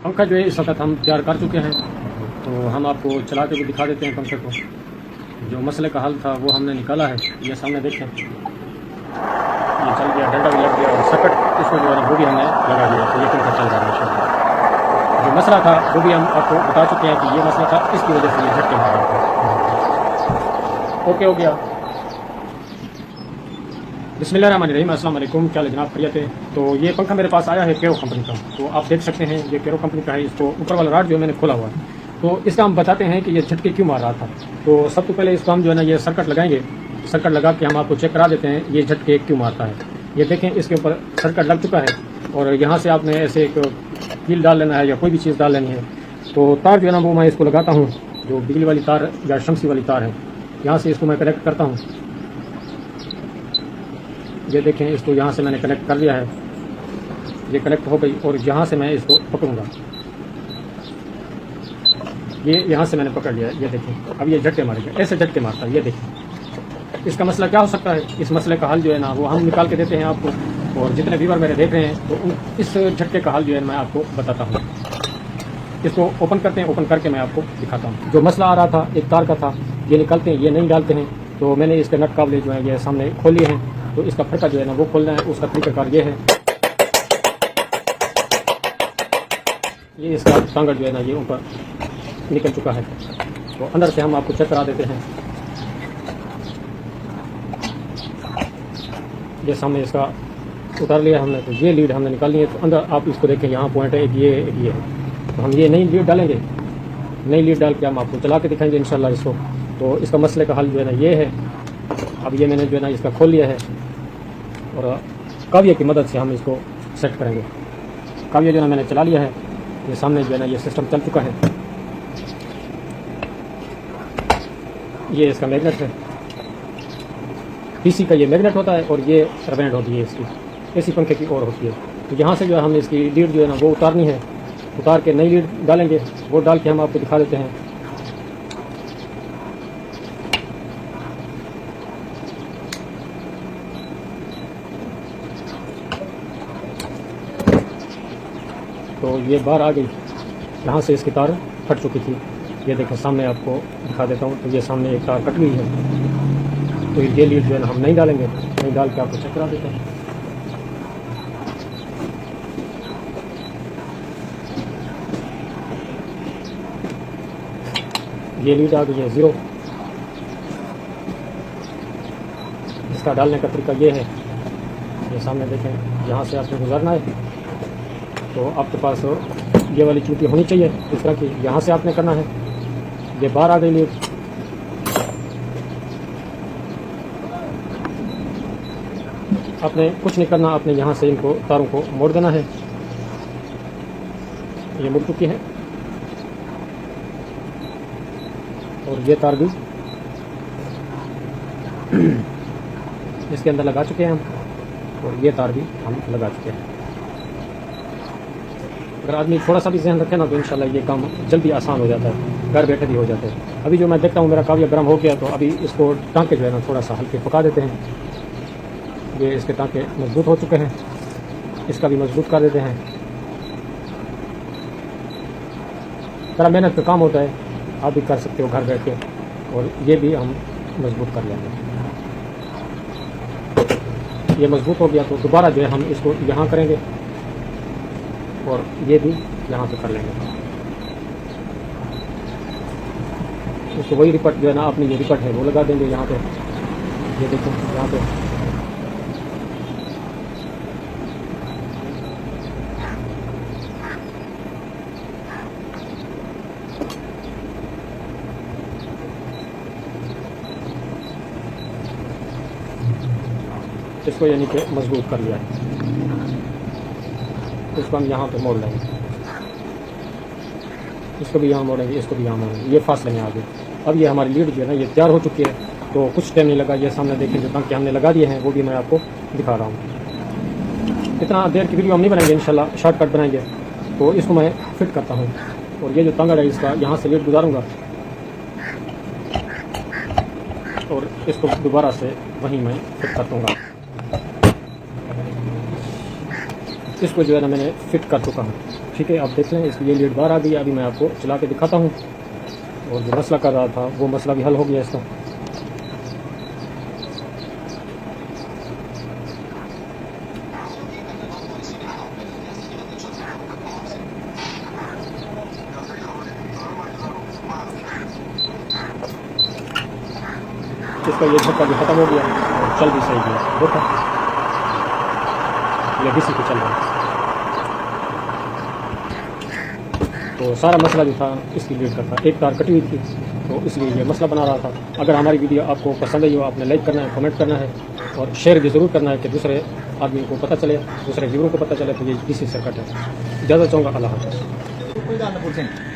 पंखा जो है इस वक्त हम तैयार कर चुके हैं, तो हम आपको चला के भी दिखा देते हैं पंखे को। जो मसले का हल था वो हमने निकाला है, ये सामने देखें, ये चल गया, डंडा भी लग गया और सकट इसको जो है वो भी हमने लगा दिया, तो ये पंखा चल रहा है इंशाल्लाह। जो मसला था वो भी हम आपको बता चुके हैं कि ये मसला था, इसकी वजह से ये झटके मार रहा था। ओके हो गया। बिस्मिल्लाहिर्रहमानिर्रहीम, अस्सलाम वालेकुम। क्या जनाब खैरियत है? तो ये पंखा मेरे पास आया है केरो कंपनी का, तो आप देख सकते हैं ये केरो कंपनी का है। इसको ऊपर वाला राड जो है मैंने खोला हुआ है, तो इसका हम बताते हैं कि ये झटके क्यों मार रहा था। तो सबसे पहले इसको हम जो है ना ये सर्किट लगाएंगे, सर्किट लगा के हम आपको चेक करा देते हैं ये झटके क्यों मारता है। ये देखें, इसके ऊपर सर्किट लग चुका है और यहाँ से आपने ऐसे एक कील डाल लेना है या कोई भी चीज़ डाल लेनी है। तो तार जो है ना वो मैं इसको लगाता हूँ, जो बिजली वाली तार या शमसी वाली तार है, यहाँ से इसको मैं कनेक्ट करता हूँ। ये देखें, इसको यहाँ से मैंने कनेक्ट कर लिया है, ये कनेक्ट हो गई और यहाँ से मैं इसको पकड़ूंगा, ये यहाँ से मैंने पकड़ लिया है। ये देखें, अब ये झटके मारेगा, ऐसे झटके मारता है। ये देखें, इसका मसला क्या हो सकता है, इस मसले का हल जो है ना वो हम निकाल के देते हैं आपको। और जितने व्यूअर मेरे देख रहे हैं तो इस झटके का हल जो है मैं आपको बताता हूँ। इसको ओपन करते हैं, ओपन करके मैं आपको दिखाता हूँ। जो मसला आ रहा था एक तार का था, ये निकालते हैं, ये नहीं डालते हैं, तो मैंने इसके नट काबले जो है ये सामने खोल लिए हैं। तो इसका फटका जो है ना वो खोलना है, उसका तरीकाकार ये है। ये इसका टांगड़ जो है ना ये ऊपर निकल चुका है, तो अंदर से हम आपको चेक करा देते हैं। ये सामने इसका उतार लिया हमने, तो ये लीड हमने निकाल ली है। तो अंदर आप इसको देखें, यहाँ पॉइंट है, एक ये है। तो हम ये नई लीड डालेंगे, नई लीड डाल के हम आपको चला के दिखाएंगे इंशाल्लाह इसको। तो इसका मसले का हल जो है ना ये है। अब ये मैंने जो है ना इसका खोल लिया है और काविया की मदद से हम इसको सेट करेंगे। काविया जो है ना मैंने चला लिया है, ये सामने जो है ना ये सिस्टम चल चुका है। ये इसका मैग्नेट है, पीसी का ये मैग्नेट होता है और ये रबेंड होती है इसकी, एसी पंखे की और होती है। तो यहाँ से जो है हमने इसकी लीड जो है ना वो उतारनी है, उतार के नई लीड डालेंगे, वो डाल के हम आपको दिखा देते हैं। तो ये बाहर आ गई, यहाँ से इसकी तार कट चुकी थी। ये देखें, सामने आपको दिखा देता हूँ। तो ये सामने एक तार कट गई है, तो ये लीड जो है ना हम नहीं डालेंगे, नहीं डाल के आपको चेक करा देते हैं। ये लीड आ गई है 0। इसका डालने का तरीका ये है, ये सामने देखें, यहाँ से आपको गुजरना है। तो आपके पास ये वाली चूटी होनी चाहिए इस तरह की, यहाँ से आपने करना है। ये बाहर आ गई लीड, आपने कुछ नहीं करना, आपने यहाँ से इनको तारों को मोड़ देना है। ये मुड़ चुकी है और ये तार भी इसके अंदर लगा चुके हैं हम, और ये तार भी हम लगा चुके हैं। अगर आदमी थोड़ा सा भी ध्यान रखे ना तो इंशाल्लाह ये काम जल्दी आसान हो जाता है, घर बैठे भी हो जाता है। अभी जो मैं देखता हूँ मेरा काविया गर्म हो गया, तो अभी इसको टाँके जो है ना थोड़ा सा हल्के पका देते हैं। ये इसके टाँके मजबूत हो चुके हैं, इसका भी मजबूत कर देते हैं। बड़ा मेहनत का काम होता है, आप भी कर सकते हो घर बैठ के, और ये भी हम मजबूत कर लेंगे। ये मजबूत हो गया तो दोबारा जो है हम इसको यहाँ करेंगे और ये भी यहाँ पे कर लेंगे। इसको वही रिपट जो है ना अपनी ये रिपट है वो लगा देंगे यहाँ पे। ये देखो यहाँ पे इसको यानी कि मजबूत कर लिया है। इसको हम यहाँ पे मोड़ लेंगे, इसको भी यहाँ मोड़ेंगे, इसको भी यहाँ मोड़ेंगे, ये फासले में आ गए। अब ये हमारी लीड जो है ना ये तैयार हो चुकी है, तो कुछ टाइम नहीं लगा। ये सामने देखें जो टांके हमने लगा दिए हैं वो भी मैं आपको दिखा रहा हूँ। इतना देर की वीडियो हम नहीं बनाएंगे, इंशाल्लाह शॉर्टकट बनाएंगे। तो इसको मैं फिट करता हूँ, और ये जो तंगड़ है इसका यहाँ से लीड गुजारूँगा और इसको दोबारा से वहीं मैं फिट कर दूँगा। इसको जो है ना मैंने फिट कर चुका हूँ। ठीक है, आप देख लें, इसकी ये लीड बाहर आ गई। अभी मैं आपको चला के दिखाता हूँ, और जो मसला कर रहा था वो मसला भी हल हो गया इसका। इसका ये झटका भी खत्म हो गया और चल भी सही गया। देखो ये किसी को चल रहा है। तो सारा मसला जो था इसकी लीड का था, एक तार कटी हुई थी, तो इसलिए ये मसला बना रहा था। अगर हमारी वीडियो आपको पसंद आई हो, आपने लाइक करना है, कमेंट करना है और शेयर भी ज़रूर करना है कि दूसरे आदमी को पता चले, दूसरे व्यूअरों को पता चले। तो ये डीसी सर्किट है। इजाज़त चाहूँगा। अल्लाह हाफ़िज़।